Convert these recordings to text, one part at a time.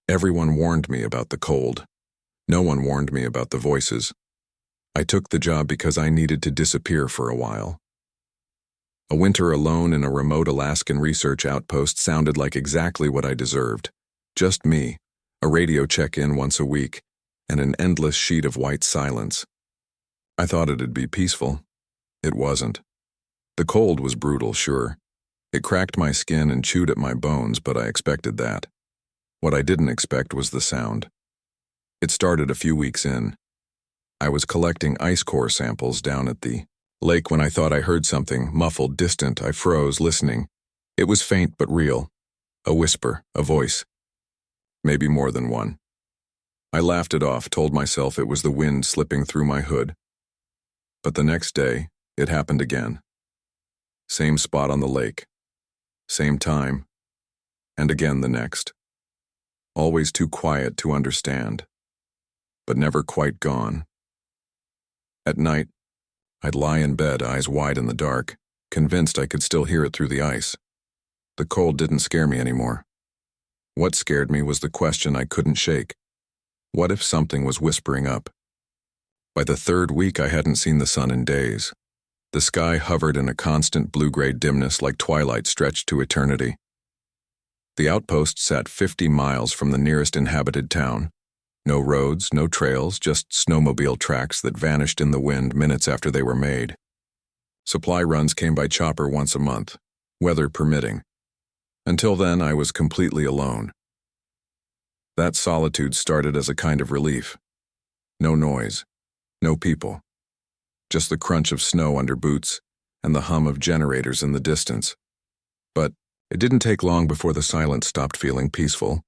Everyone warned me about the cold. No one warned me about the voices. I took the job because I needed to disappear for a while. A winter alone in a remote Alaskan research outpost sounded like exactly what I deserved. Just me, a radio check-in once a week, and an endless sheet of white silence. I thought it'd be peaceful. It wasn't. The cold was brutal, sure. It cracked my skin and chewed at my bones, but I expected that. What I didn't expect was the sound. It started a few weeks in. I was collecting ice core samples down at the lake when I thought I heard something, muffled, distant. I froze, listening. It was faint but real. A whisper, a voice. Maybe more than one. I laughed it off, told myself it was the wind slipping through my hood. But the next day, it happened again. Same spot on the lake. Same time. And again the next. Always too quiet to understand. But never quite gone. At night, I'd lie in bed, eyes wide in the dark, convinced I could still hear it through the ice. The cold didn't scare me anymore. What scared me was the question I couldn't shake. What if something was whispering up? By the third week, I hadn't seen the sun in days. The sky hovered in a constant blue-gray dimness like twilight stretched to eternity. The outpost sat 50 miles from the nearest inhabited town. No roads, no trails, just snowmobile tracks that vanished in the wind minutes after they were made. Supply runs came by chopper once a month, weather permitting. Until then, I was completely alone. That solitude started as a kind of relief. No noise, no people. Just the crunch of snow under boots and the hum of generators in the distance. But it didn't take long before the silence stopped feeling peaceful.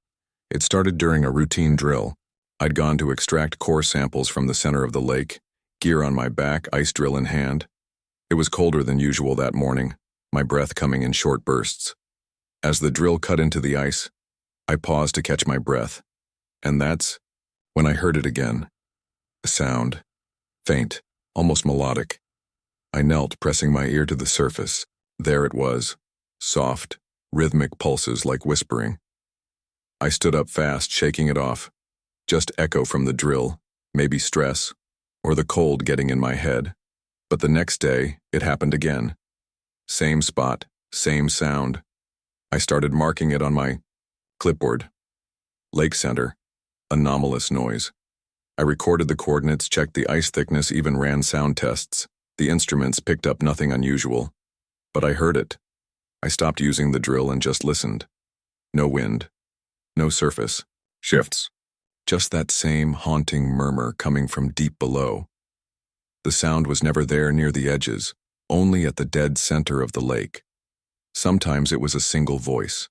It started during a routine drill. I'd gone to extract core samples from the center of the lake, gear on my back, ice drill in hand. It was colder than usual that morning, my breath coming in short bursts. As the drill cut into the ice, I paused to catch my breath, and that's when I heard it again. A sound, faint, almost melodic. I knelt, pressing my ear to the surface. There it was, soft, rhythmic pulses like whispering. I stood up fast, shaking it off. Just echo from the drill, maybe stress, or the cold getting in my head. But the next day, it happened again. Same spot, same sound. I started marking it on my clipboard. Lake Center, anomalous noise. I recorded the coordinates, checked the ice thickness, even ran sound tests. The instruments picked up nothing unusual. But I heard it. I stopped using the drill and just listened. No wind. No surface. Shifts. Just that same haunting murmur coming from deep below. The sound was never there near the edges, only at the dead center of the lake. Sometimes it was a single voice.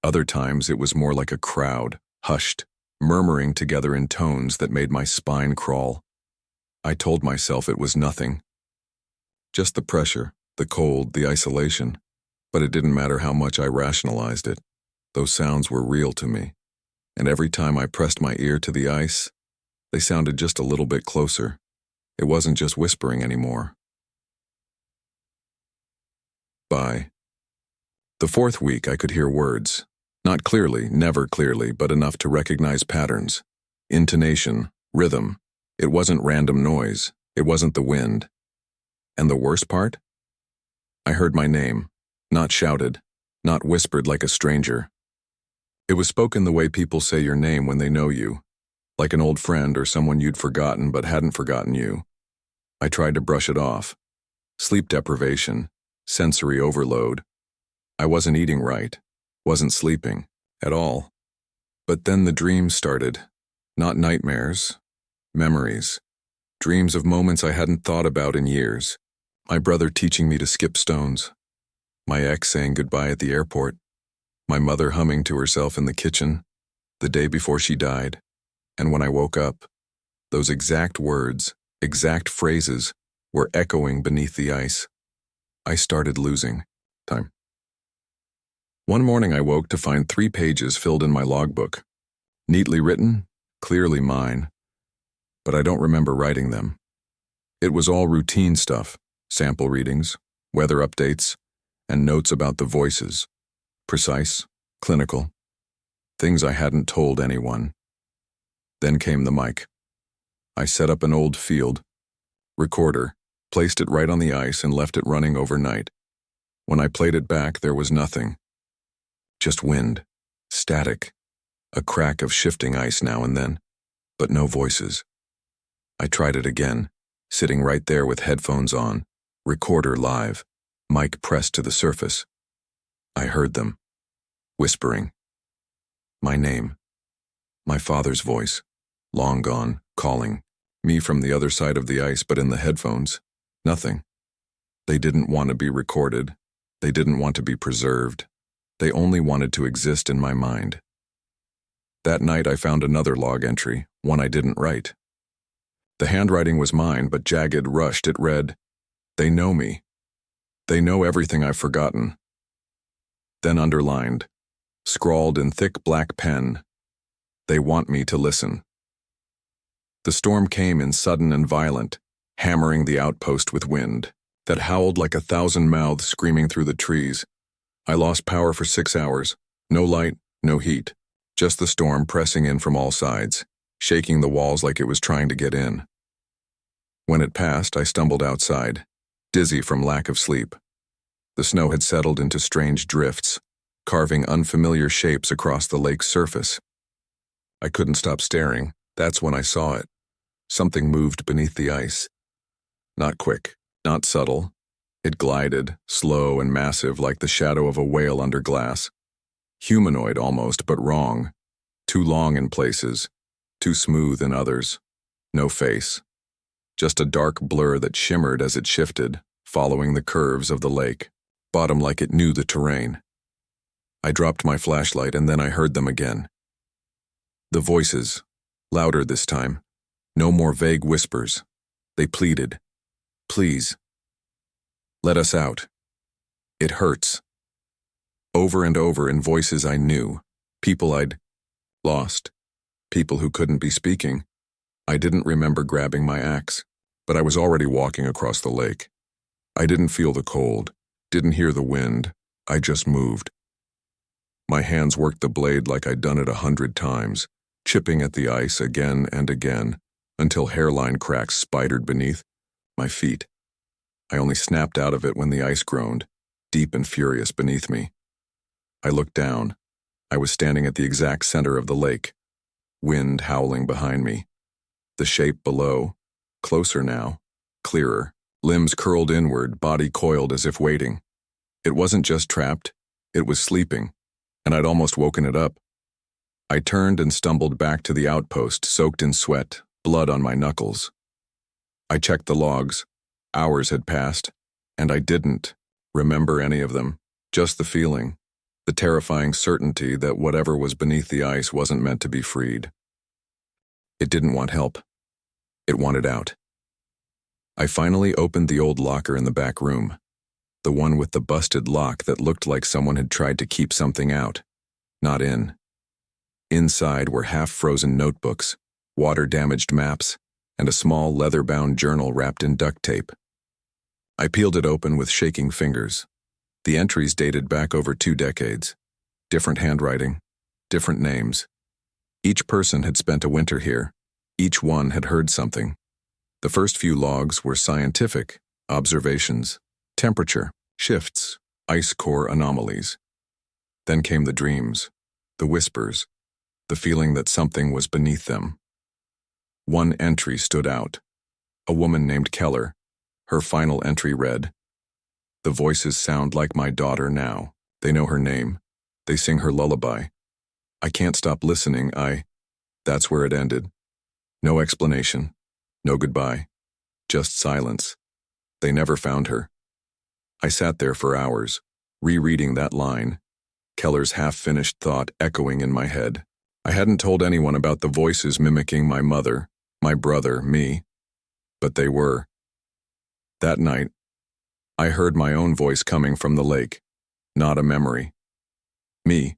Other times it was more like a crowd, hushed, murmuring together in tones that made my spine crawl. I told myself it was nothing. Just the pressure, the cold, the isolation. But it didn't matter how much I rationalized it. Those sounds were real to me. And every time I pressed my ear to the ice, they sounded just a little bit closer. It wasn't just whispering anymore. By the fourth week, I could hear words. Not clearly, never clearly, but enough to recognize patterns. Intonation, rhythm. It wasn't random noise. It wasn't the wind. And the worst part? I heard my name, not shouted, not whispered like a stranger. It was spoken the way people say your name when they know you, like an old friend or someone you'd forgotten but hadn't forgotten you. I tried to brush it off. Sleep deprivation, sensory overload. I wasn't eating right, wasn't sleeping, at all. But then the dreams started. Not nightmares, memories. Dreams of moments I hadn't thought about in years. My brother teaching me to skip stones. My ex saying goodbye at the airport. My mother humming to herself in the kitchen, the day before she died. And when I woke up, those exact words, exact phrases, were echoing beneath the ice. I started losing time. One morning I woke to find 3 pages filled in my logbook. Neatly written, clearly mine. But I don't remember writing them. It was all routine stuff, sample readings, weather updates, and notes about the voices. Precise, clinical. things I hadn't told anyone. Then came the mic. I set up an old field recorder, placed it right on the ice and left it running overnight. When I played it back, there was nothing. Just wind, static, a crack of shifting ice now and then, but no voices. I tried it again, sitting right there with headphones on, recorder live, mic pressed to the surface. I heard them, whispering. My name. My father's voice, long gone, calling. Me from the other side of the ice, but in the headphones, nothing. They didn't want to be recorded. They didn't want to be preserved. They only wanted to exist in my mind. That night I found another log entry, one I didn't write. The handwriting was mine, but jagged, rushed. It read, "They know me. They know everything I've forgotten." Then underlined, scrawled in thick black pen, "They want me to listen." The storm came in sudden and violent, hammering the outpost with wind that howled like 1,000 mouths screaming through the trees. I lost power for 6 hours. No light, no heat. Just the storm pressing in from all sides, shaking the walls like it was trying to get in. When it passed, I stumbled outside, dizzy from lack of sleep. The snow had settled into strange drifts, carving unfamiliar shapes across the lake's surface. I couldn't stop staring. That's when I saw it. Something moved beneath the ice. Not quick, not subtle. It glided, slow and massive like the shadow of a whale under glass. Humanoid almost, but wrong. Too long in places, too smooth in others. No face. Just a dark blur that shimmered as it shifted, following the curves of the lake, bottom like it knew the terrain. I dropped my flashlight and then I heard them again. The voices, louder this time. No more vague whispers. They pleaded, "Please, let us out. It hurts." Over and over in voices I knew, people I'd lost, people who couldn't be speaking. I didn't remember grabbing my axe, but I was already walking across the lake. I didn't feel the cold, didn't hear the wind. I just moved. My hands worked the blade like I'd done it 100 times, chipping at the ice again and again, until hairline cracks spidered beneath my feet. I only snapped out of it when the ice groaned, deep and furious beneath me. I looked down. I was standing at the exact center of the lake, wind howling behind me. The shape below, closer now, clearer, limbs curled inward, body coiled as if waiting. It wasn't just trapped, it was sleeping, and I'd almost woken it up. I turned and stumbled back to the outpost, soaked in sweat, blood on my knuckles. I checked the logs. Hours had passed, and I didn't remember any of them, just the feeling, the terrifying certainty that whatever was beneath the ice wasn't meant to be freed. It didn't want help. It wanted out. I finally opened the old locker in the back room, the one with the busted lock that looked like someone had tried to keep something out, not in. Inside were half-frozen notebooks, water-damaged maps, and a small leather-bound journal wrapped in duct tape. I peeled it open with shaking fingers. The entries dated back over 2 decades. Different handwriting, different names. Each person had spent a winter here. Each one had heard something. The first few logs were scientific, observations, temperature, shifts, ice core anomalies. Then came the dreams, the whispers, the feeling that something was beneath them. One entry stood out. A woman named Keller. Her final entry read, "The voices sound like my daughter now. They know her name. They sing her lullaby. I can't stop listening. That's where it ended. No explanation. No goodbye. Just silence. They never found her. I sat there for hours, rereading that line, Keller's half-finished thought echoing in my head. I hadn't told anyone about the voices mimicking my mother, my brother, me. But they were. That night, I heard my own voice coming from the lake, not a memory. Me.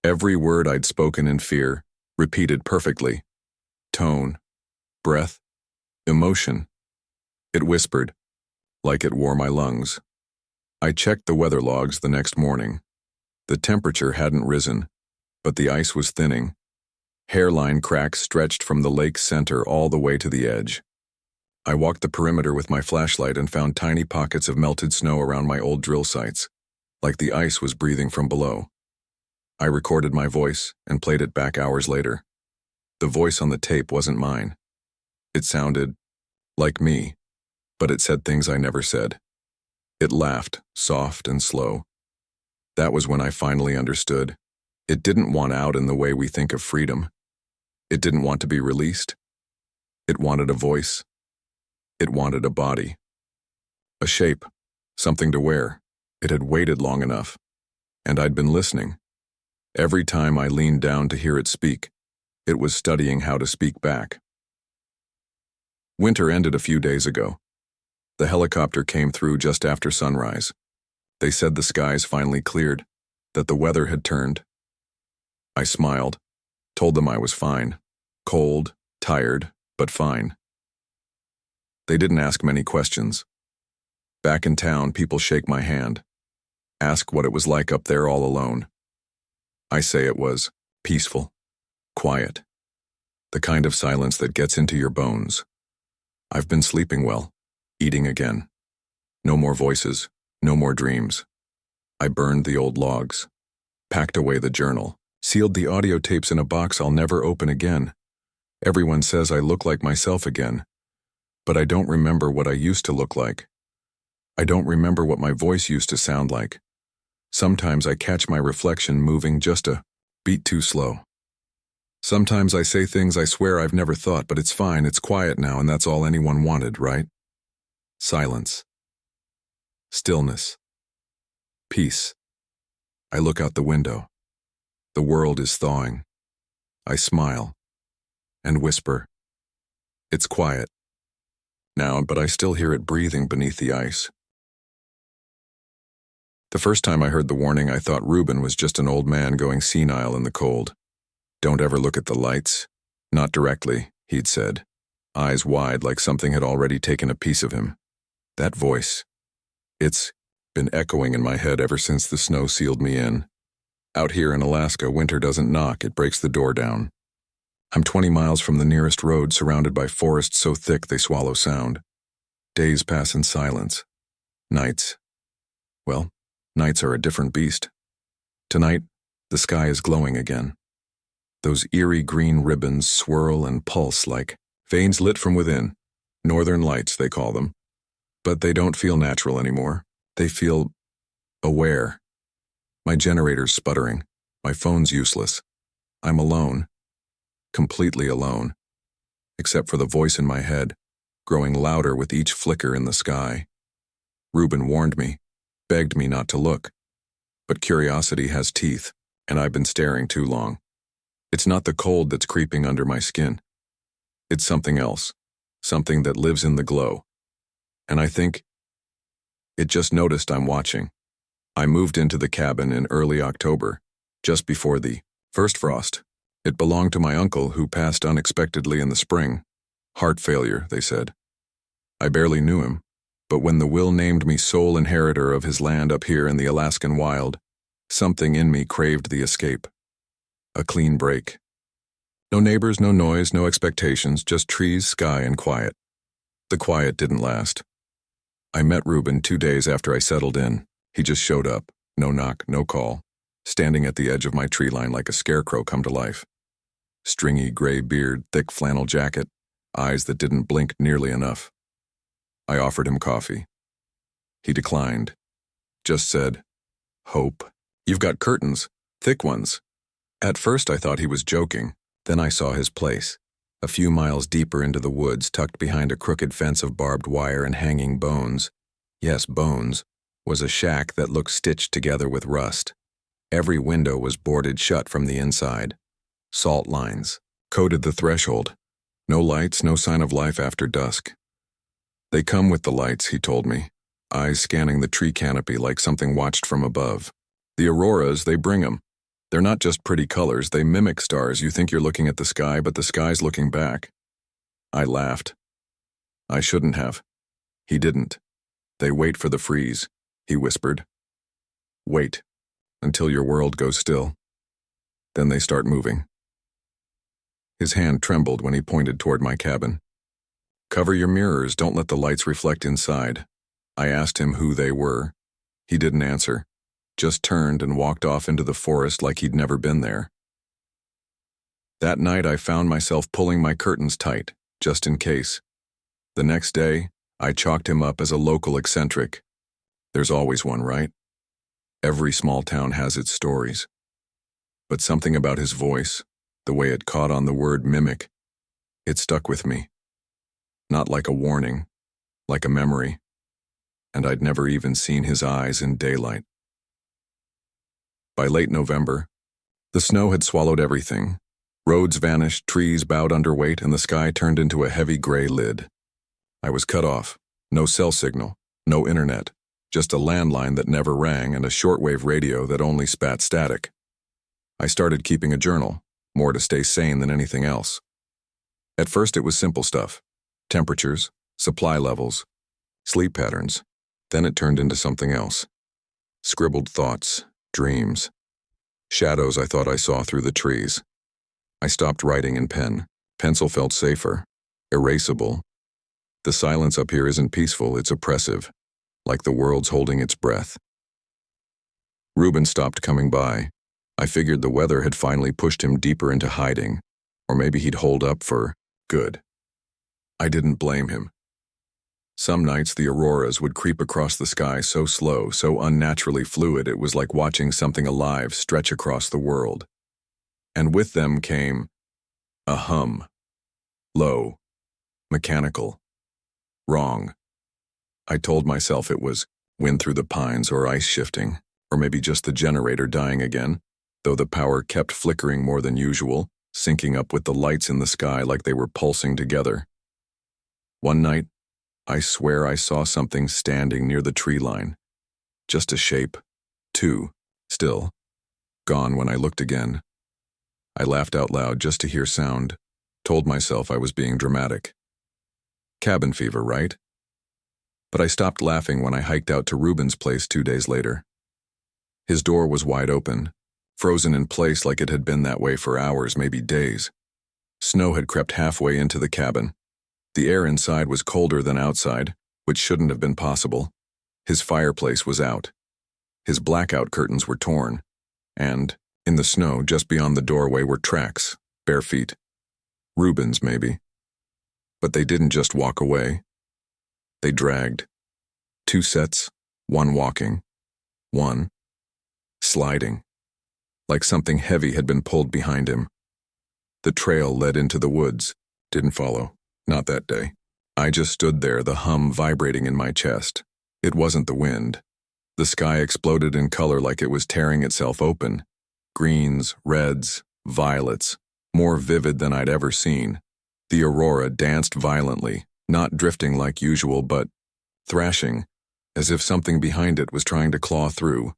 Every word I'd spoken in fear, repeated perfectly. Tone, breath, emotion. It whispered, like it wore my lungs. I checked the weather logs the next morning. The temperature hadn't risen, but the ice was thinning. Hairline cracks stretched from the lake's center all the way to the edge. I walked the perimeter with my flashlight and found tiny pockets of melted snow around my old drill sites, like the ice was breathing from below. I recorded my voice and played it back hours later. The voice on the tape wasn't mine. It sounded like me, but it said things I never said. It laughed, soft and slow. That was when I finally understood. It didn't want out in the way we think of freedom. It didn't want to be released. It wanted a voice. It wanted a body. A shape, something to wear. It had waited long enough, and I'd been listening. Every time I leaned down to hear it speak, it was studying how to speak back. Winter ended a few days ago. The helicopter came through just after sunrise. They said the skies finally cleared, that the weather had turned. I smiled, told them I was fine. Cold, tired, but fine. They didn't ask many questions. Back in town, people shake my hand, ask what it was like up there all alone. I say it was peaceful, quiet, the kind of silence that gets into your bones. I've been sleeping well, eating again. No more voices, no more dreams. I burned the old logs, packed away the journal, sealed the audio tapes in a box I'll never open again. Everyone says I look like myself again, but I don't remember what I used to look like. I don't remember what my voice used to sound like. Sometimes I catch my reflection moving just a beat too slow. Sometimes I say things I swear I've never thought, but it's fine, it's quiet now, and that's all anyone wanted, right? Silence. Stillness. Peace. I look out the window. The world is thawing. I smile and whisper. It's quiet now, but I still hear it breathing beneath the ice. The first time I heard the warning, I thought Reuben was just an old man going senile in the cold. Don't ever look at the lights. Not directly, he'd said, eyes wide like something had already taken a piece of him. That voice. It's been echoing in my head ever since the snow sealed me in. Out here in Alaska, winter doesn't knock, it breaks the door down. I'm 20 miles from the nearest road, surrounded by forests so thick they swallow sound. Days pass in silence. Nights. Well, nights are a different beast. Tonight, the sky is glowing again. Those eerie green ribbons swirl and pulse like veins lit from within. Northern lights, they call them. But they don't feel natural anymore. They feel aware. My generator's sputtering. My phone's useless. I'm alone. Completely alone. Except for the voice in my head, growing louder with each flicker in the sky. Reuben warned me, begged me not to look. But curiosity has teeth, and I've been staring too long. It's not the cold that's creeping under my skin. It's something else, something that lives in the glow. And I think it just noticed I'm watching. I moved into the cabin in early October, just before the first frost. It belonged to my uncle, who passed unexpectedly in the spring. Heart failure, they said. I barely knew him, but when the will named me sole inheritor of his land up here in the Alaskan wild, something in me craved the escape. A clean break. No neighbors, no noise, no expectations, just trees, sky, and quiet. The quiet didn't last. I met Reuben 2 days after I settled in. He just showed up, no knock, no call, standing at the edge of my tree line like a scarecrow come to life. Stringy gray beard, thick flannel jacket, eyes that didn't blink nearly enough. I offered him coffee. He declined. Just said, "Hope. You've got curtains, thick ones." At first I thought he was joking. Then I saw his place. A few miles deeper into the woods, tucked behind a crooked fence of barbed wire and hanging bones. Yes, bones. Was a shack that looked stitched together with rust. Every window was boarded shut from the inside. Salt lines coated the threshold. No lights, no sign of life after dusk. They come with the lights, he told me, eyes scanning the tree canopy like something watched from above. The auroras, they bring 'em. They're not just pretty colors, they mimic stars. You think you're looking at the sky, but the sky's looking back. I laughed. I shouldn't have. He didn't. They wait for the freeze, he whispered. Wait, until your world goes still. Then they start moving. His hand trembled when he pointed toward my cabin. "Cover your mirrors, don't let the lights reflect inside." I asked him who they were. He didn't answer, just turned and walked off into the forest like he'd never been there. That night I found myself pulling my curtains tight, just in case. The next day, I chalked him up as a local eccentric. There's always one, right? Every small town has its stories. But something about his voice, the way it caught on the word mimic, it stuck with me. Not like a warning, like a memory. And I'd never even seen his eyes in daylight. By late November, the snow had swallowed everything. Roads vanished, trees bowed under weight, and the sky turned into a heavy gray lid. I was cut off. No cell signal, no internet, just a landline that never rang and a shortwave radio that only spat static. I started keeping a journal, more to stay sane than anything else. At first it was simple stuff. Temperatures, supply levels, sleep patterns. Then it turned into something else. Scribbled thoughts, dreams, shadows I thought I saw through the trees. I stopped writing in pen. Pencil felt safer, erasable. The silence up here isn't peaceful, it's oppressive, like the world's holding its breath. Reuben stopped coming by. I figured the weather had finally pushed him deeper into hiding, or maybe he'd holed up for good. I didn't blame him. Some nights the auroras would creep across the sky so slow, so unnaturally fluid, it was like watching something alive stretch across the world. And with them came a hum. Low. Mechanical. Wrong. I told myself it was wind through the pines or ice shifting, or maybe just the generator dying again, though the power kept flickering more than usual, syncing up with the lights in the sky like they were pulsing together. One night, I swear I saw something standing near the tree line. Just a shape. Two. Still. Gone when I looked again. I laughed out loud just to hear sound. Told myself I was being dramatic. Cabin fever, right? But I stopped laughing when I hiked out to Reuben's place 2 days later. His door was wide open, frozen in place like it had been that way for hours, maybe days. Snow had crept halfway into the cabin. The air inside was colder than outside, which shouldn't have been possible. His fireplace was out. His blackout curtains were torn. And, in the snow just beyond the doorway were tracks, bare feet. Reuben's, maybe. But they didn't just walk away. They dragged. 2 sets, one walking, one sliding, like something heavy had been pulled behind him. The trail led into the woods. Didn't follow. Not that day. I just stood there, the hum vibrating in my chest. It wasn't the wind. The sky exploded in color like it was tearing itself open. Greens, reds, violets, more vivid than I'd ever seen. The aurora danced violently, not drifting like usual, but thrashing, as if something behind it was trying to claw through.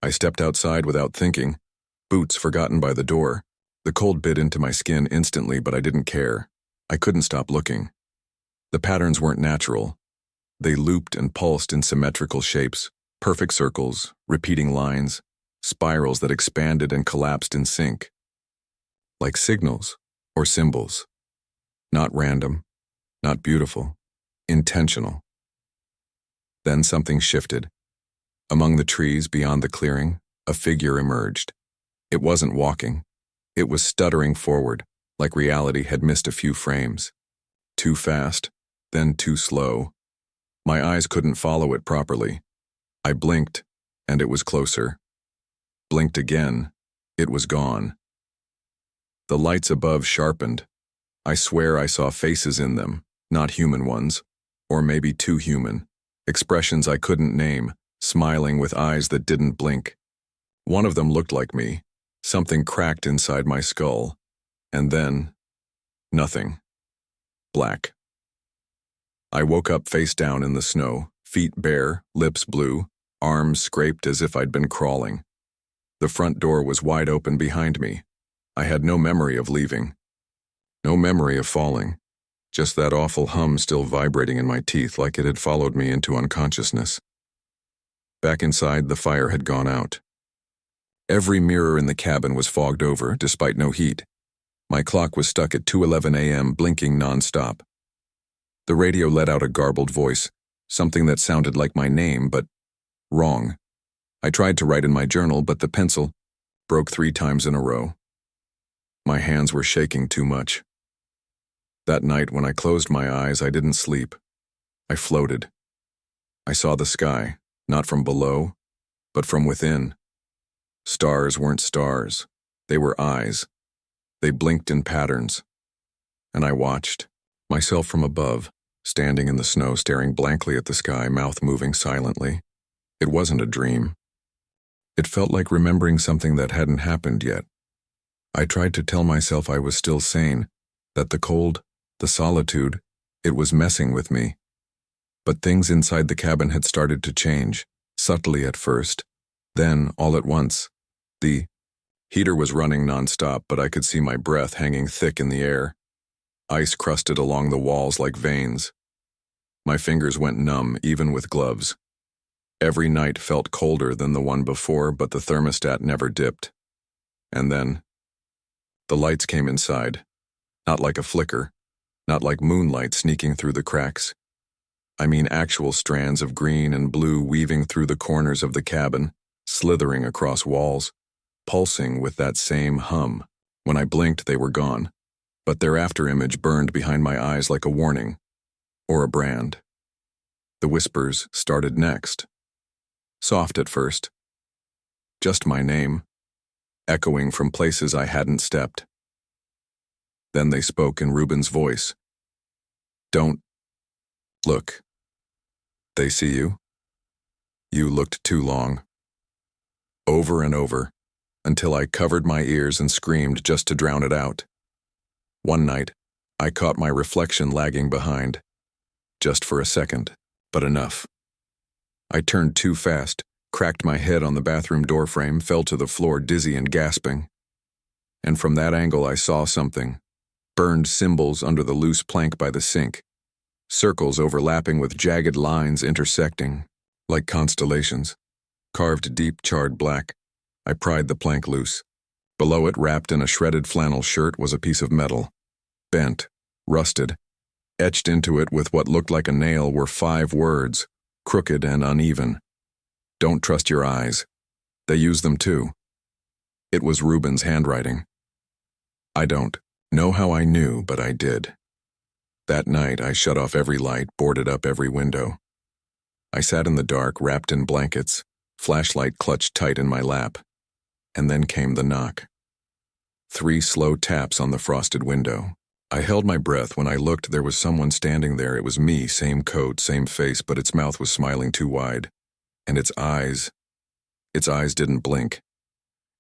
I stepped outside without thinking, boots forgotten by the door. The cold bit into my skin instantly, but I didn't care. I couldn't stop looking. The patterns weren't natural. They looped and pulsed in symmetrical shapes, perfect circles, repeating lines, spirals that expanded and collapsed in sync. Like signals or symbols. Not random, not beautiful, intentional. Then something shifted. Among the trees beyond the clearing, a figure emerged. It wasn't walking. It was stuttering forward, like reality had missed a few frames. Too fast, then too slow. My eyes couldn't follow it properly. I blinked, and it was closer. Blinked again. It was gone. The lights above sharpened. I swear I saw faces in them, not human ones, or maybe too human. Expressions I couldn't name, smiling with eyes that didn't blink. One of them looked like me. Something cracked inside my skull. And then, nothing. Black. I woke up face down in the snow, feet bare, lips blue, arms scraped as if I'd been crawling. The front door was wide open behind me. I had no memory of leaving. No memory of falling. Just that awful hum still vibrating in my teeth like it had followed me into unconsciousness. Back inside, the fire had gone out. Every mirror in the cabin was fogged over, despite no heat. My clock was stuck at 2:11 a.m., blinking nonstop. The radio let out a garbled voice, something that sounded like my name, but wrong. I tried to write in my journal, but the pencil broke 3 times in a row. My hands were shaking too much. That night, when I closed my eyes, I didn't sleep. I floated. I saw the sky, not from below, but from within. Stars weren't stars. They were eyes. They blinked in patterns. And I watched, myself from above, standing in the snow, staring blankly at the sky, mouth moving silently. It wasn't a dream. It felt like remembering something that hadn't happened yet. I tried to tell myself I was still sane, that the cold, the solitude, it was messing with me. But things inside the cabin had started to change, subtly at first. Then, all at once, the heater was running nonstop, but I could see my breath hanging thick in the air. Ice crusted along the walls like veins. My fingers went numb, even with gloves. Every night felt colder than the one before, but the thermostat never dipped. And then, the lights came inside. Not like a flicker, not like moonlight sneaking through the cracks. I mean actual strands of green and blue weaving through the corners of the cabin, slithering across walls, pulsing with that same hum. When I blinked, they were gone, but their afterimage burned behind my eyes like a warning, or a brand. The whispers started next. Soft at first. Just my name, echoing from places I hadn't stepped. Then they spoke in Ruben's voice. Don't look. They see you. You looked too long. Over and over, until I covered my ears and screamed just to drown it out. One night, I caught my reflection lagging behind. Just for a second, but enough. I turned too fast, cracked my head on the bathroom doorframe, fell to the floor dizzy and gasping. And from that angle I saw something. Burned symbols under the loose plank by the sink. Circles overlapping with jagged lines intersecting, like constellations. Carved deep charred black. I pried the plank loose. Below it, wrapped in a shredded flannel shirt, was a piece of metal. Bent, rusted. Etched into it with what looked like a nail were 5 words, crooked and uneven. Don't trust your eyes. They use them too. It was Ruben's handwriting. I don't know how I knew, but I did. That night, I shut off every light, boarded up every window. I sat in the dark, wrapped in blankets, flashlight clutched tight in my lap. And then came the knock. 3 slow taps on the frosted window. I held my breath. When I looked, there was someone standing there. It was me, same coat, same face, but its mouth was smiling too wide. And its eyes didn't blink.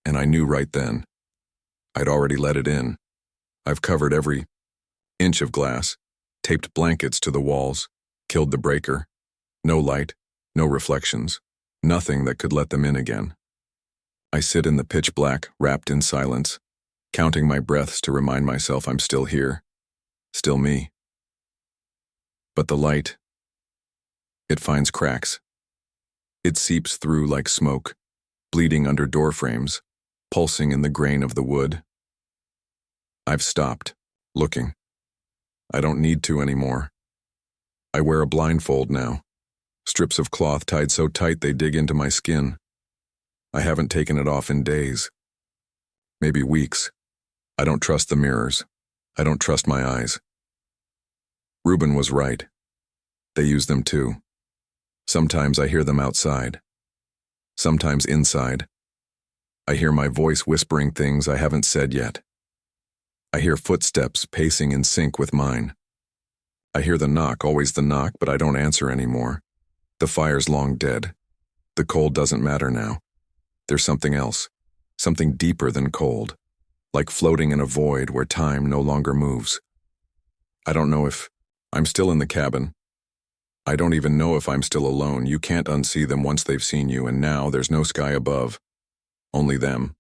And I knew right then. I'd already let it in. I've covered every inch of glass, taped blankets to the walls, killed the breaker. No light, no reflections, nothing that could let them in again. I sit in the pitch black, wrapped in silence, counting my breaths to remind myself I'm still here, still me. But the light, it finds cracks. It seeps through like smoke, bleeding under door frames, pulsing in the grain of the wood. I've stopped looking. I don't need to anymore. I wear a blindfold now, strips of cloth tied so tight they dig into my skin. I haven't taken it off in days, maybe weeks. I don't trust the mirrors. I don't trust my eyes. Ruben was right. They use them too. Sometimes I hear them outside. Sometimes inside. I hear my voice whispering things I haven't said yet. I hear footsteps pacing in sync with mine. I hear the knock, always the knock, but I don't answer anymore. The fire's long dead. The cold doesn't matter now. There's something else, something deeper than cold, like floating in a void where time no longer moves. I don't know if I'm still in the cabin. I don't even know if I'm still alone. You can't unsee them once they've seen you, and now there's no sky above, only them.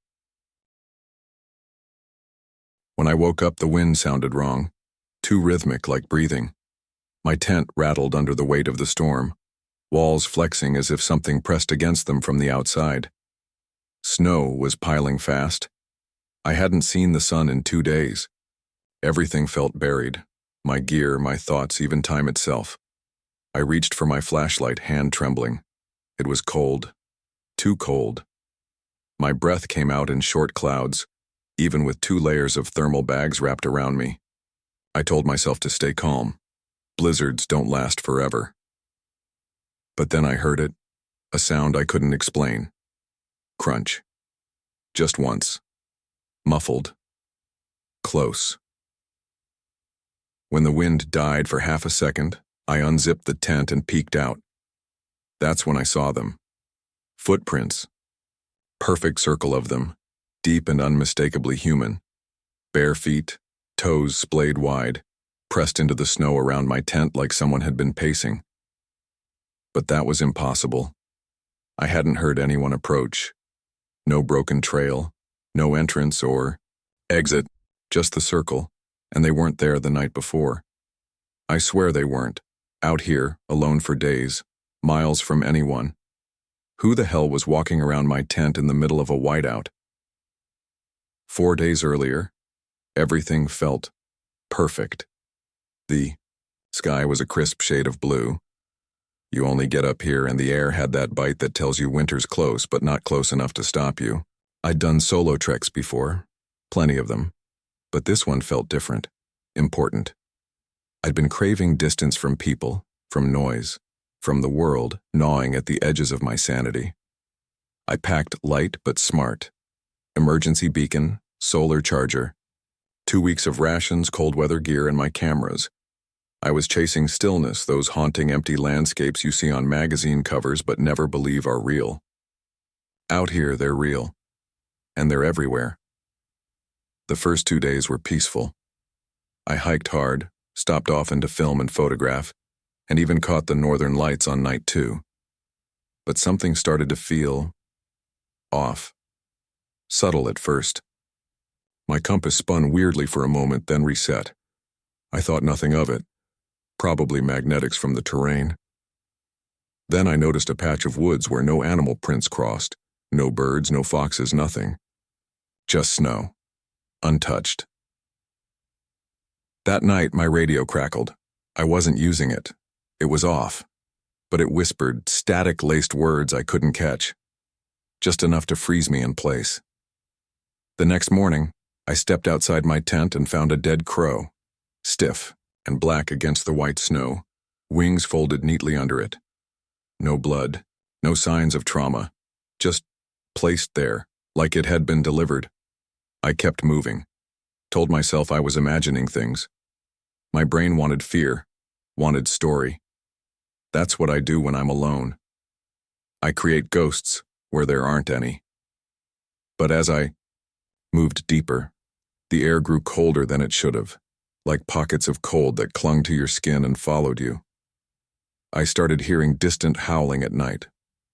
When I woke up, the wind sounded wrong, too rhythmic, like breathing. My tent rattled under the weight of the storm, walls flexing as if something pressed against them from the outside. Snow was piling fast. I hadn't seen the sun in 2 days. Everything felt buried. My gear, my thoughts, even time itself. I reached for my flashlight, hand trembling. It was cold. Too cold. My breath came out in short clouds, even with 2 layers of thermal bags wrapped around me. I told myself to stay calm. Blizzards don't last forever. But then I heard it, a sound I couldn't explain. Crunch. Just once. Muffled. Close. When the wind died for half a second, I unzipped the tent and peeked out. That's when I saw them. Footprints. Perfect circle of them, deep and unmistakably human. Bare feet, toes splayed wide, pressed into the snow around my tent like someone had been pacing. But that was impossible. I hadn't heard anyone approach. No broken trail, no entrance or exit, just the circle, and they weren't there the night before. I swear they weren't. Out here, alone for days, miles from anyone. Who the hell was walking around my tent in the middle of a whiteout? 4 days earlier, everything felt perfect. The sky was a crisp shade of blue. You only get up here and the air had that bite that tells you winter's close but not close enough to stop you. I'd done solo treks before, plenty of them, but this one felt different, important. I'd been craving distance from people, from noise, from the world gnawing at the edges of my sanity. I packed light but smart. Emergency beacon, solar charger, 2 weeks of rations, cold weather gear, and my cameras. I was chasing stillness, those haunting empty landscapes you see on magazine covers but never believe are real. Out here, they're real. And they're everywhere. The first 2 days were peaceful. I hiked hard, stopped often to film and photograph, and even caught the northern lights on night 2. But something started to feel off. Subtle at first. My compass spun weirdly for a moment, then reset. I thought nothing of it. Probably magnetics from the terrain. Then I noticed a patch of woods where no animal prints crossed. No birds, no foxes, nothing. Just snow. Untouched. That night, my radio crackled. I wasn't using it. It was off. But it whispered static-laced words I couldn't catch. Just enough to freeze me in place. The next morning, I stepped outside my tent and found a dead crow, stiff and black against the white snow, wings folded neatly under it. No blood, no signs of trauma, just placed there, like it had been delivered. I kept moving, told myself I was imagining things. My brain wanted fear, wanted story. That's what I do when I'm alone. I create ghosts where there aren't any. But as I moved deeper, the air grew colder than it should have, like pockets of cold that clung to your skin and followed you. I started hearing distant howling at night.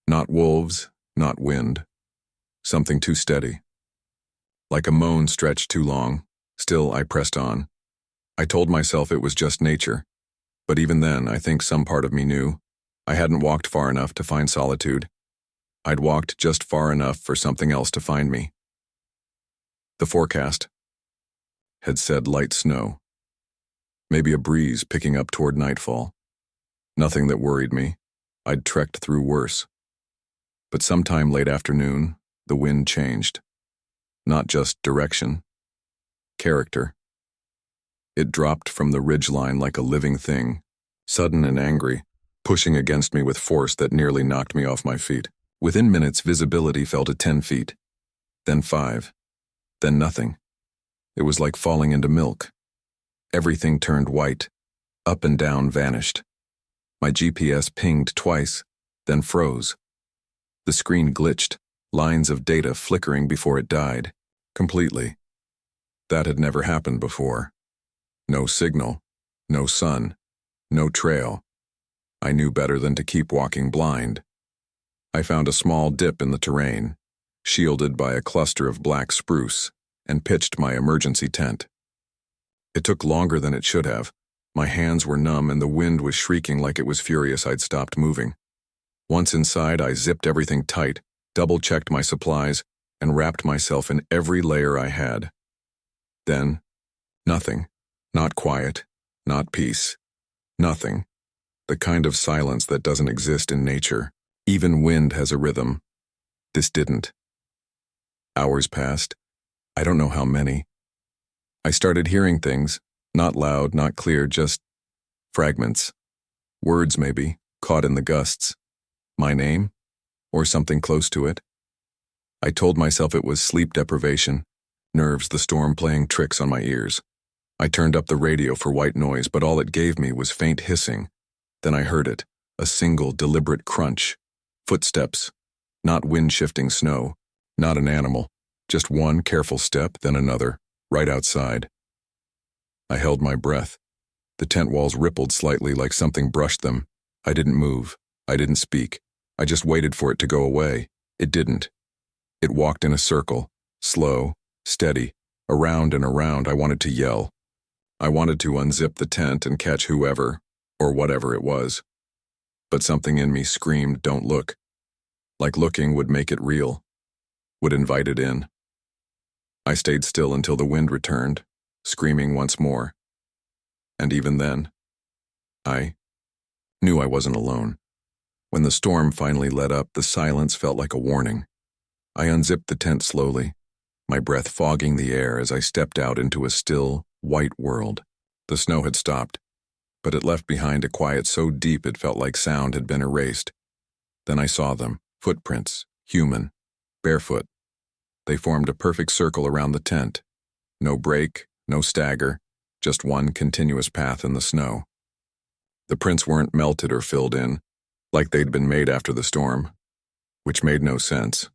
Not wolves, not wind. Something too steady. Like a moan stretched too long. Still, I pressed on. I told myself it was just nature. But even then, I think some part of me knew I hadn't walked far enough to find solitude. I'd walked just far enough for something else to find me. The forecast had said light snow. Maybe a breeze picking up toward nightfall. Nothing that worried me. I'd trekked through worse. But sometime late afternoon, the wind changed. Not just direction. Character. It dropped from the ridgeline like a living thing, sudden and angry, pushing against me with force that nearly knocked me off my feet. Within minutes, visibility fell to 10 feet. Then 5. Then nothing. It was like falling into milk. Everything turned white. Up and down vanished. My GPS pinged twice, then froze. The screen glitched, lines of data flickering before it died. Completely. That had never happened before. No signal, no sun, no trail. I knew better than to keep walking blind. I found a small dip in the terrain, shielded by a cluster of black spruce, and pitched my emergency tent. It took longer than it should have. My hands were numb and the wind was shrieking like it was furious I'd stopped moving. Once inside, I zipped everything tight, double-checked my supplies, and wrapped myself in every layer I had. Then, nothing. Not quiet, not peace. Nothing. The kind of silence that doesn't exist in nature. Even wind has a rhythm. This didn't. Hours passed. I don't know how many. I started hearing things, not loud, not clear, just fragments. Words, maybe, caught in the gusts. My name? Or something close to it. I told myself it was sleep deprivation, nerves, the storm playing tricks on my ears. I turned up the radio for white noise, but all it gave me was faint hissing. Then I heard it, a single deliberate crunch. Footsteps, not wind-shifting snow, not an animal, just one careful step, then another, right outside. I held my breath. The tent walls rippled slightly like something brushed them. I didn't move. I didn't speak. I just waited for it to go away. It didn't. It walked in a circle, slow, steady, around and around. I wanted to yell. I wanted to unzip the tent and catch whoever, or whatever it was. But something in me screamed, don't look. Like looking would make it real, would invite it in. I stayed still until the wind returned, screaming once more. And even then, I knew I wasn't alone. When the storm finally let up, the silence felt like a warning. I unzipped the tent slowly, my breath fogging the air as I stepped out into a still, white world. The snow had stopped, but it left behind a quiet so deep it felt like sound had been erased. Then I saw them, footprints, human, barefoot. They formed a perfect circle around the tent. No break, no stagger, just one continuous path in the snow. The prints weren't melted or filled in, like they'd been made after the storm, which made no sense.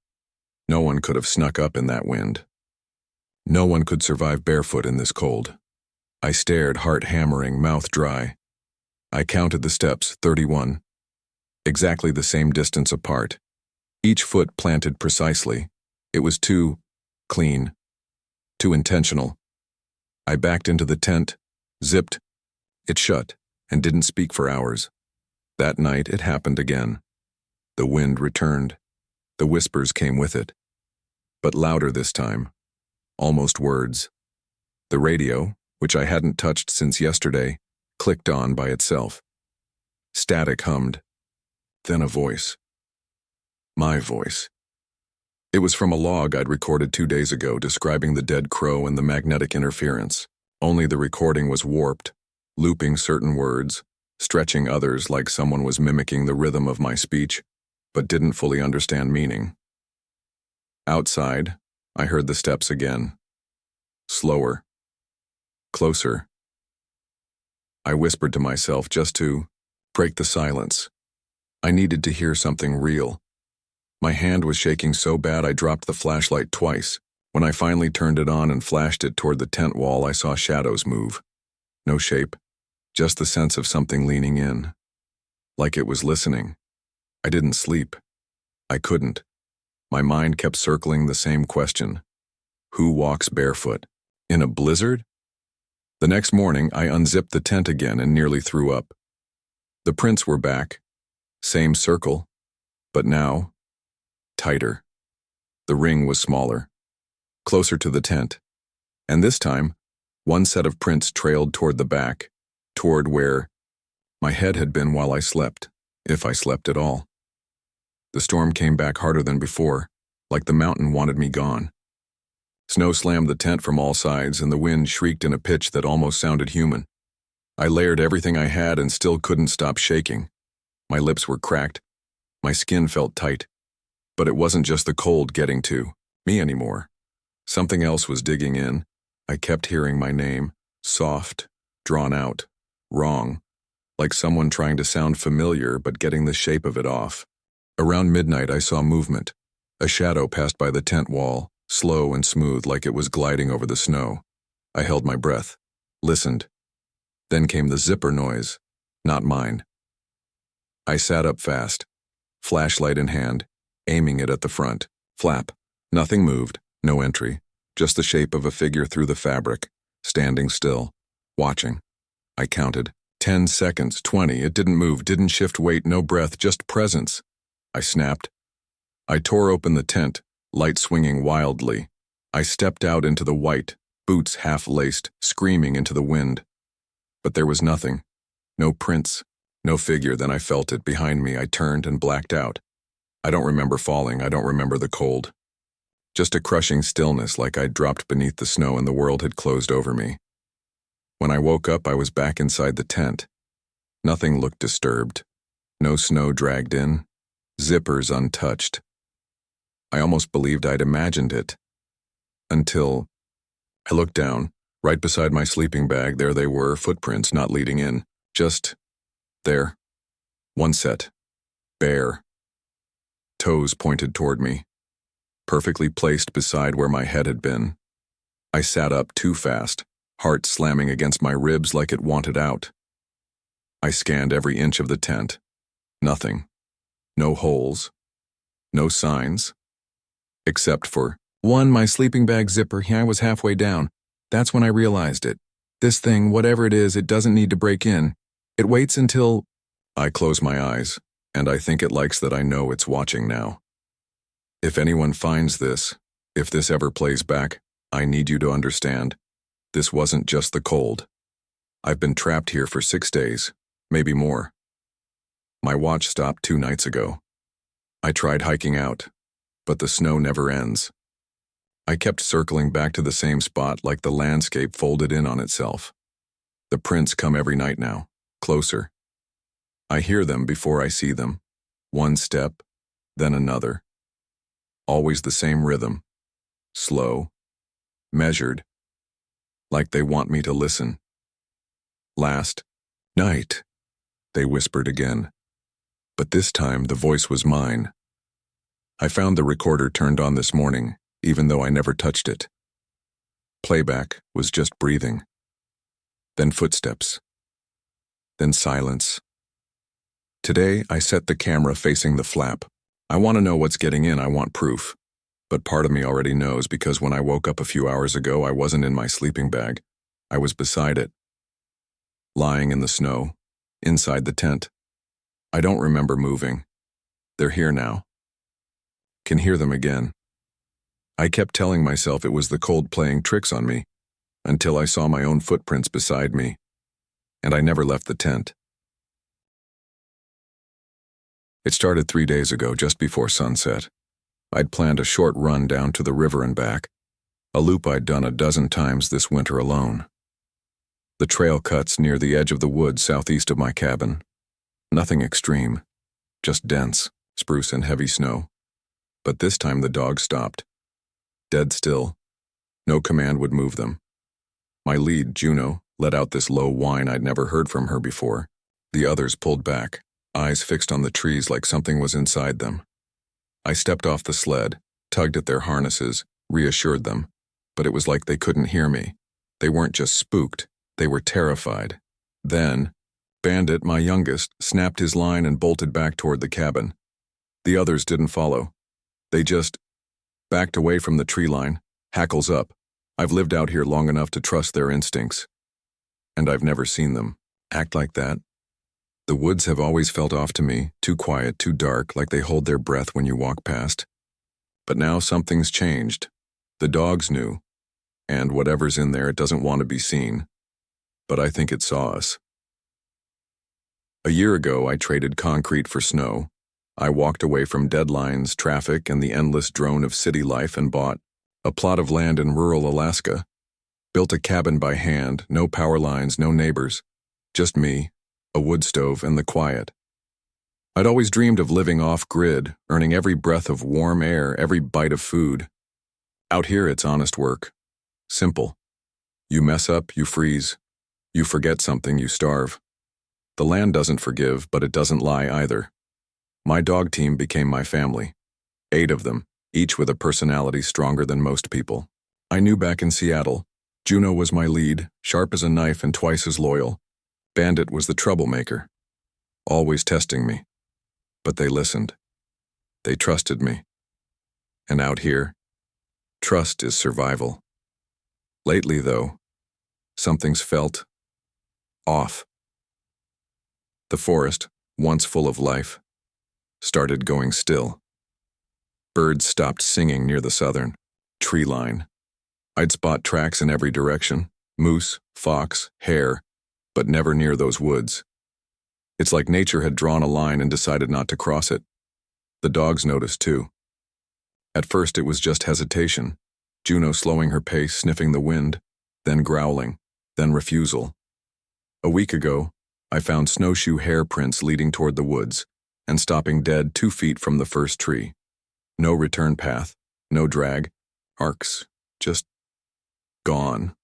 No one could have snuck up in that wind. No one could survive barefoot in this cold. I stared, heart hammering, mouth dry. I counted the steps, 31. Exactly the same distance apart. Each foot planted precisely. It was too clean, too intentional. I backed into the tent, zipped. It shut, and didn't speak for hours. That night it happened again. The wind returned. The whispers came with it. But louder this time. Almost words. The radio, which I hadn't touched since yesterday, clicked on by itself. Static hummed. Then a voice. My voice. It was from a log I'd recorded 2 days ago describing the dead crow and the magnetic interference. Only the recording was warped, looping certain words, stretching others like someone was mimicking the rhythm of my speech, but didn't fully understand meaning. Outside, I heard the steps again. Slower. Closer. I whispered to myself just to break the silence. I needed to hear something real. My hand was shaking so bad I dropped the flashlight twice. When I finally turned it on and flashed it toward the tent wall, I saw shadows move. No shape, just the sense of something leaning in. Like it was listening. I didn't sleep. I couldn't. My mind kept circling the same question. Who walks barefoot? In a blizzard? The next morning, I unzipped the tent again and nearly threw up. The prints were back. Same circle, but now, tighter. The ring was smaller, closer to the tent. And this time, one set of prints trailed toward the back, toward where my head had been while I slept, if I slept at all. The storm came back harder than before, like the mountain wanted me gone. Snow slammed the tent from all sides, and the wind shrieked in a pitch that almost sounded human. I layered everything I had and still couldn't stop shaking. My lips were cracked. My skin felt tight. But it wasn't just the cold getting to me anymore. Something else was digging in. I kept hearing my name, soft, drawn out, wrong, like someone trying to sound familiar but getting the shape of it off. Around midnight, I saw movement. A shadow passed by the tent wall, slow and smooth like it was gliding over the snow. I held my breath, listened. Then came the zipper noise, not mine. I sat up fast, flashlight in hand, aiming it at the front. Flap. Nothing moved, no entry, just the shape of a figure through the fabric, standing still, watching. I counted. 10 seconds, 20, it didn't move, didn't shift weight, no breath, just presence. I snapped. I tore open the tent, light swinging wildly. I stepped out into the white, boots half-laced, screaming into the wind. But there was nothing. No prints, no figure. Then I felt it behind me. I turned and blacked out. I don't remember falling. I don't remember the cold. Just a crushing stillness, like I'd dropped beneath the snow and the world had closed over me. When I woke up, I was back inside the tent. Nothing looked disturbed. No snow dragged in. Zippers untouched. I almost believed I'd imagined it. Until I looked down. Right beside my sleeping bag, there they were, footprints not leading in. Just there. One set. Bare. Toes pointed toward me. Perfectly placed beside where my head had been. I sat up too fast, heart slamming against my ribs like it wanted out. I scanned every inch of the tent. Nothing. No holes. No signs. Except for my sleeping bag zipper. I was halfway down. That's when I realized it. This thing, whatever it is, it doesn't need to break in. It waits until... I close my eyes, and I think it likes that I know it's watching now. If anyone finds this, if this ever plays back, I need you to understand. This wasn't just the cold. I've been trapped here for 6 days, maybe more. My watch stopped 2 nights ago. I tried hiking out, but the snow never ends. I kept circling back to the same spot like the landscape folded in on itself. The prints come every night now, closer. I hear them before I see them. One step, then another. Always the same rhythm. Slow, measured, like they want me to listen. Last night, they whispered again. But this time the voice was mine. I found the recorder turned on this morning, even though I never touched it. Playback was just breathing. Then footsteps. Then silence. Today, I set the camera facing the flap. I want to know what's getting in. I want proof. But part of me already knows because when I woke up a few hours ago, I wasn't in my sleeping bag. I was beside it. Lying in the snow, inside the tent. I don't remember moving. They're here now. Can hear them again. I kept telling myself it was the cold playing tricks on me, until I saw my own footprints beside me, and I never left the tent. It started 3 days ago, just before sunset. I'd planned a short run down to the river and back, a loop I'd done a dozen times this winter alone. The trail cuts near the edge of the woods southeast of my cabin. Nothing extreme, just dense, spruce and heavy snow. But this time the dogs stopped. Dead still. No command would move them. My lead, Juno, let out this low whine I'd never heard from her before. The others pulled back, eyes fixed on the trees like something was inside them. I stepped off the sled, tugged at their harnesses, reassured them, but it was like they couldn't hear me. They weren't just spooked, they were terrified. Then, Bandit, my youngest, snapped his line and bolted back toward the cabin. The others didn't follow. They just backed away from the tree line, hackles up. I've lived out here long enough to trust their instincts. And I've never seen them act like that. The woods have always felt off to me, too quiet, too dark, like they hold their breath when you walk past. But now something's changed. The dogs knew, and whatever's in there, it doesn't want to be seen. But I think it saw us. A year ago, I traded concrete for snow. I walked away from deadlines, traffic, and the endless drone of city life and bought a plot of land in rural Alaska. Built a cabin by hand, no power lines, no neighbors. Just me, a wood stove, and the quiet. I'd always dreamed of living off-grid, earning every breath of warm air, every bite of food. Out here, it's honest work. Simple. You mess up, you freeze. You forget something, you starve. The land doesn't forgive, but it doesn't lie either. My dog team became my family. 8 of them, each with a personality stronger than most people. I knew back in Seattle, Juno was my lead, sharp as a knife and twice as loyal. Bandit was the troublemaker, always testing me. But they listened. They trusted me. And out here, trust is survival. Lately, though, something's felt off. The forest, once full of life, started going still. Birds stopped singing near the southern tree line. I'd spot tracks in every direction, moose, fox, hare, but never near those woods. It's like nature had drawn a line and decided not to cross it. The dogs noticed too. At first it was just hesitation, Juno slowing her pace, sniffing the wind, then growling, then refusal. A week ago, I found snowshoe hair prints leading toward the woods and stopping dead 2 feet from the first tree. No return path, no drag, arcs, just gone.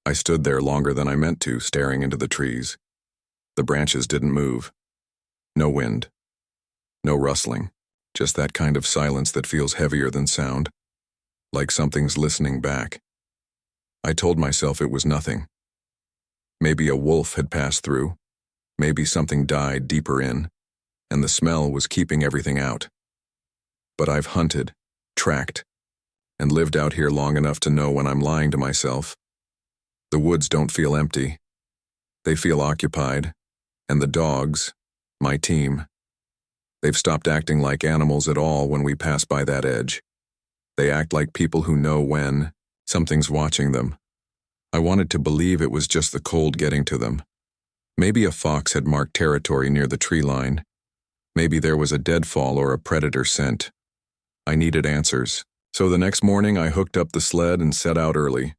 I stood there longer than I meant to, staring into the trees. The branches didn't move. No wind. No rustling. Just that kind of silence that feels heavier than sound. Like something's listening back. I told myself it was nothing. Maybe a wolf had passed through. Maybe something died deeper in, and the smell was keeping everything out. But I've hunted, tracked, and lived out here long enough to know when I'm lying to myself. The woods don't feel empty. They feel occupied, and the dogs, my team, they've stopped acting like animals at all when we pass by that edge. They act like people who know when something's watching them. I wanted to believe it was just the cold getting to them. Maybe a fox had marked territory near the tree line. Maybe there was a deadfall or a predator scent. I needed answers. So the next morning I hooked up the sled and set out early,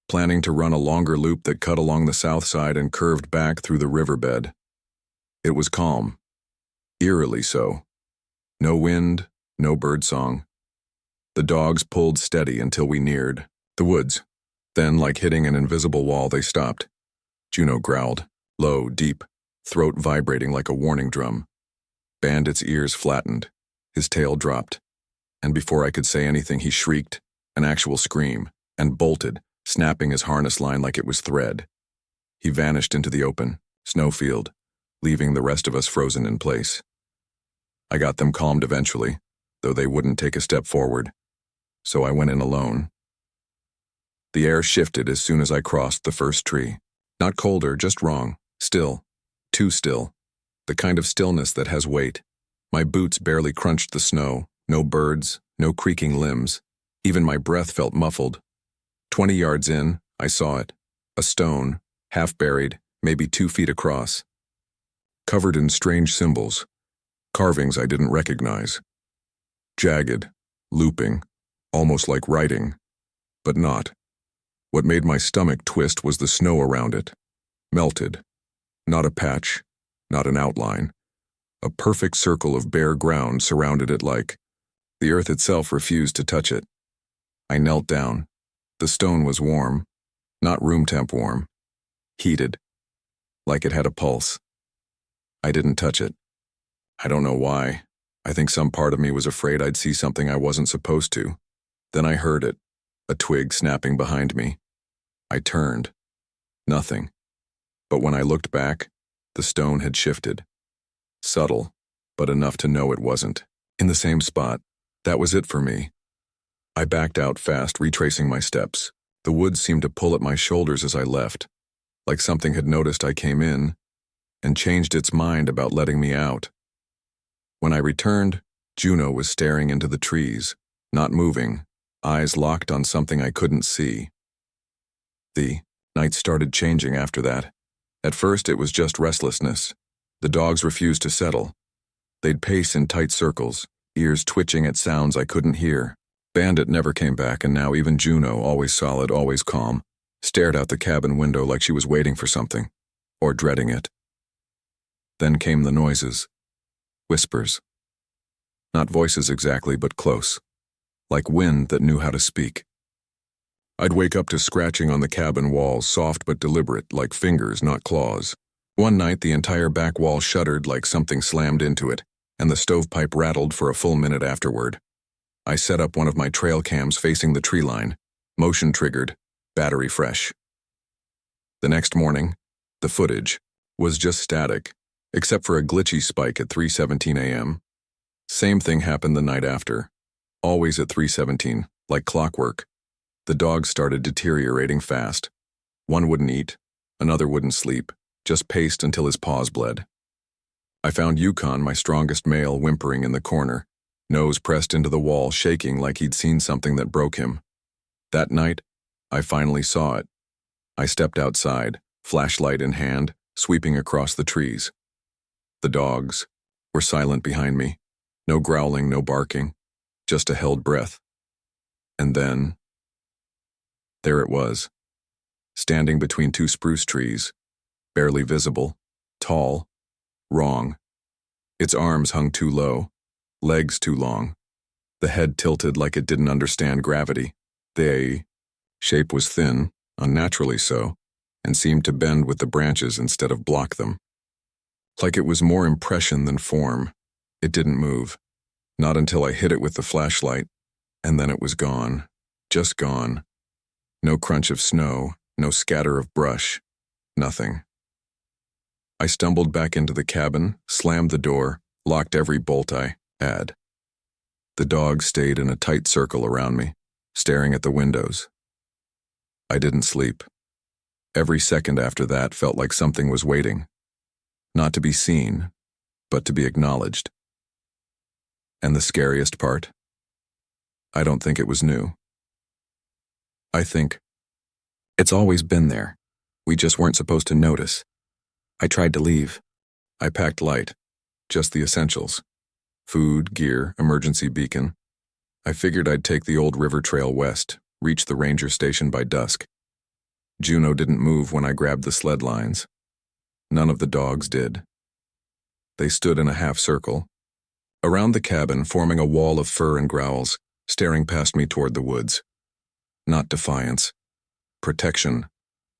planning to run a longer loop that cut along the south side and curved back through the riverbed. It was calm. Eerily so. No wind, no birdsong. The dogs pulled steady until we neared the woods. Then, like hitting an invisible wall, they stopped. Juno growled, low, deep, throat vibrating like a warning drum. Bandit's ears flattened. His tail dropped. And before I could say anything, he shrieked, an actual scream, and bolted, snapping his harness line like it was thread. He vanished into the open, snowfield, leaving the rest of us frozen in place. I got them calmed eventually, though they wouldn't take a step forward. So I went in alone. The air shifted as soon as I crossed the first tree. Not colder, just wrong. Still. Too still. The kind of stillness that has weight. My boots barely crunched the snow. No birds, no creaking limbs. Even my breath felt muffled. 20 yards in, I saw it. A stone, half buried, maybe 2 feet across. Covered in strange symbols. Carvings I didn't recognize. Jagged, looping, almost like writing, but not. What made my stomach twist was the snow around it. Melted. Not a patch, not an outline. A perfect circle of bare ground surrounded it like the earth itself refused to touch it. I knelt down. The stone was warm, not room temp warm. Heated. Like it had a pulse. I didn't touch it. I don't know why. I think some part of me was afraid I'd see something I wasn't supposed to. Then I heard it, a twig snapping behind me. I turned. Nothing. But when I looked back, the stone had shifted. Subtle, but enough to know it wasn't. In the same spot. That was it for me. I backed out fast, retracing my steps. The woods seemed to pull at my shoulders as I left, like something had noticed I came in and changed its mind about letting me out. When I returned, Juno was staring into the trees, not moving, eyes locked on something I couldn't see. The night started changing after that. At first it was just restlessness. The dogs refused to settle. They'd pace in tight circles, ears twitching at sounds I couldn't hear. Bandit never came back, and now even Juno, always solid, always calm, stared out the cabin window like she was waiting for something, or dreading it. Then came the noises. Whispers. Not voices exactly, but close. Like wind that knew how to speak. I'd wake up to scratching on the cabin walls, soft but deliberate, like fingers, not claws. One night the entire back wall shuddered like something slammed into it, and the stovepipe rattled for a full minute afterward. I set up one of my trail cams facing the tree line, motion triggered, battery fresh. The next morning, the footage was just static, except for a glitchy spike at 3:17 a.m. Same thing happened the night after, always at 3:17, like clockwork. The dogs started deteriorating fast. One wouldn't eat, another wouldn't sleep, just paced until his paws bled. I found Yukon, my strongest male, whimpering in the corner, nose pressed into the wall, shaking like he'd seen something that broke him. That night, I finally saw it. I stepped outside, flashlight in hand, sweeping across the trees. The dogs were silent behind me. No growling, no barking, just a held breath. And then, there it was, standing between two spruce trees, barely visible, tall, wrong. Its arms hung too low, legs too long. The head tilted like it didn't understand gravity. The shape was thin, unnaturally so, and seemed to bend with the branches instead of block them. Like it was more impression than form. It didn't move. Not until I hit it with the flashlight, and then it was gone. Just gone. No crunch of snow, no scatter of brush, nothing. I stumbled back into the cabin, slammed the door, locked every bolt I had. The dogs stayed in a tight circle around me, staring at the windows. I didn't sleep. Every second after that felt like something was waiting. Not to be seen, but to be acknowledged. And the scariest part? I don't think it was new. I think it's always been there. We just weren't supposed to notice. I tried to leave. I packed light, just the essentials. Food, gear, emergency beacon. I figured I'd take the old river trail west, reach the ranger station by dusk. Juno didn't move when I grabbed the sled lines. None of the dogs did. They stood in a half circle, around the cabin, forming a wall of fur and growls, staring past me toward the woods. Not defiance, protection,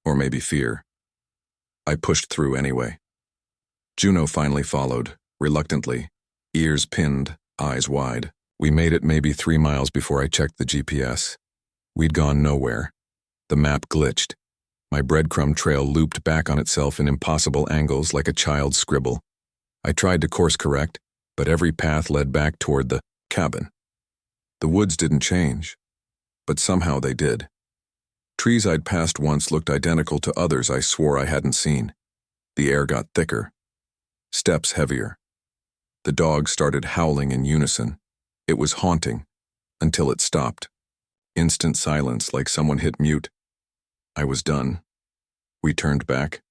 or maybe fear. I pushed through anyway. Juno finally followed, reluctantly, ears pinned, eyes wide. We made it maybe 3 miles before I checked the GPS. We'd gone nowhere. The map glitched. My breadcrumb trail looped back on itself in impossible angles like a child's scribble. I tried to course correct, but every path led back toward the cabin. The woods didn't change, but somehow they did. Trees I'd passed once looked identical to others I swore I hadn't seen. The air got thicker, steps heavier. The dogs started howling in unison. It was haunting, until it stopped. Instant silence, like someone hit mute. I was done. We turned back.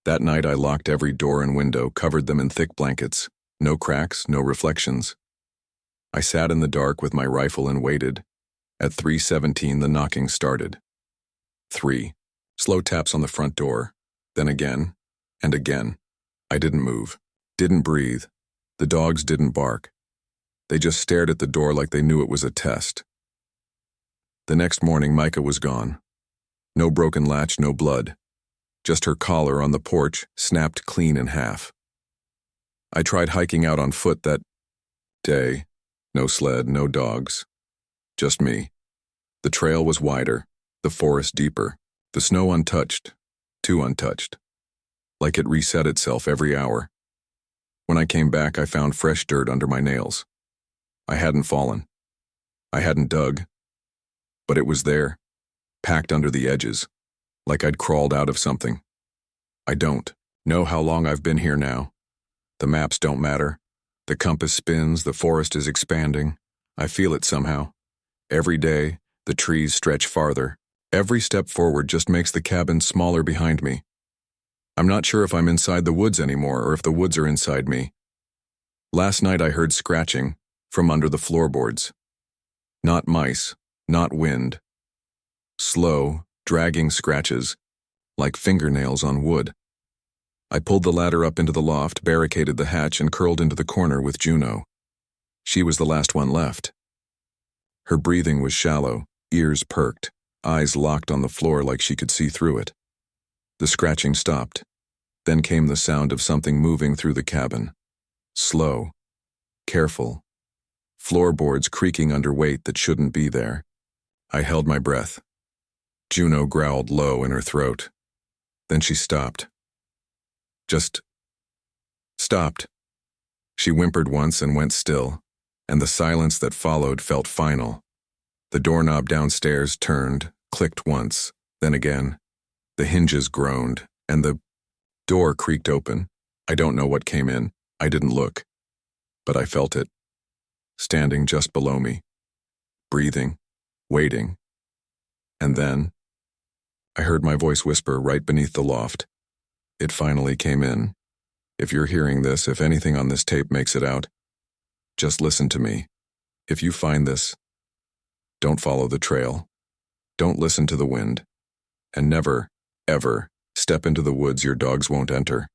That night I locked every door and window, covered them in thick blankets. No cracks, no reflections. I sat in the dark with my rifle and waited. At 3:17 the knocking started. 3. Slow taps on the front door. Then again, and again. I didn't move, didn't breathe. The dogs didn't bark. They just stared at the door like they knew it was a test. The next morning Micah was gone. No broken latch, no blood. Just her collar on the porch, snapped clean in half. I tried hiking out on foot that day. No sled, no dogs. Just me. The trail was wider, the forest deeper, the snow untouched, too untouched. Like it reset itself every hour. When I came back, I found fresh dirt under my nails. I hadn't fallen. I hadn't dug. But it was there, packed under the edges, like I'd crawled out of something. I don't know how long I've been here now. The maps don't matter. The compass spins, the forest is expanding. I feel it somehow. Every day, the trees stretch farther. Every step forward just makes the cabin smaller behind me. I'm not sure if I'm inside the woods anymore or if the woods are inside me. Last night I heard scratching from under the floorboards. Not mice, not wind. Slow, dragging scratches, like fingernails on wood. I pulled the ladder up into the loft, barricaded the hatch, and curled into the corner with Juno. She was the last one left. Her breathing was shallow, ears perked, eyes locked on the floor like she could see through it. The scratching stopped. Then came the sound of something moving through the cabin. Slow, careful. Floorboards creaking under weight that shouldn't be there. I held my breath. Juno growled low in her throat. Then she stopped. Just stopped. She whimpered once and went still, and the silence that followed felt final. The doorknob downstairs turned, clicked once, then again. The hinges groaned, and the door creaked open. I don't know what came in. I didn't look. But I felt it. standing just below me, breathing, waiting. And then, I heard my voice whisper right beneath the loft. It finally came in. If you're hearing this, if anything on this tape makes it out, just listen to me. If you find this, don't follow the trail. Don't listen to the wind. And never, ever, step into the woods your dogs won't enter.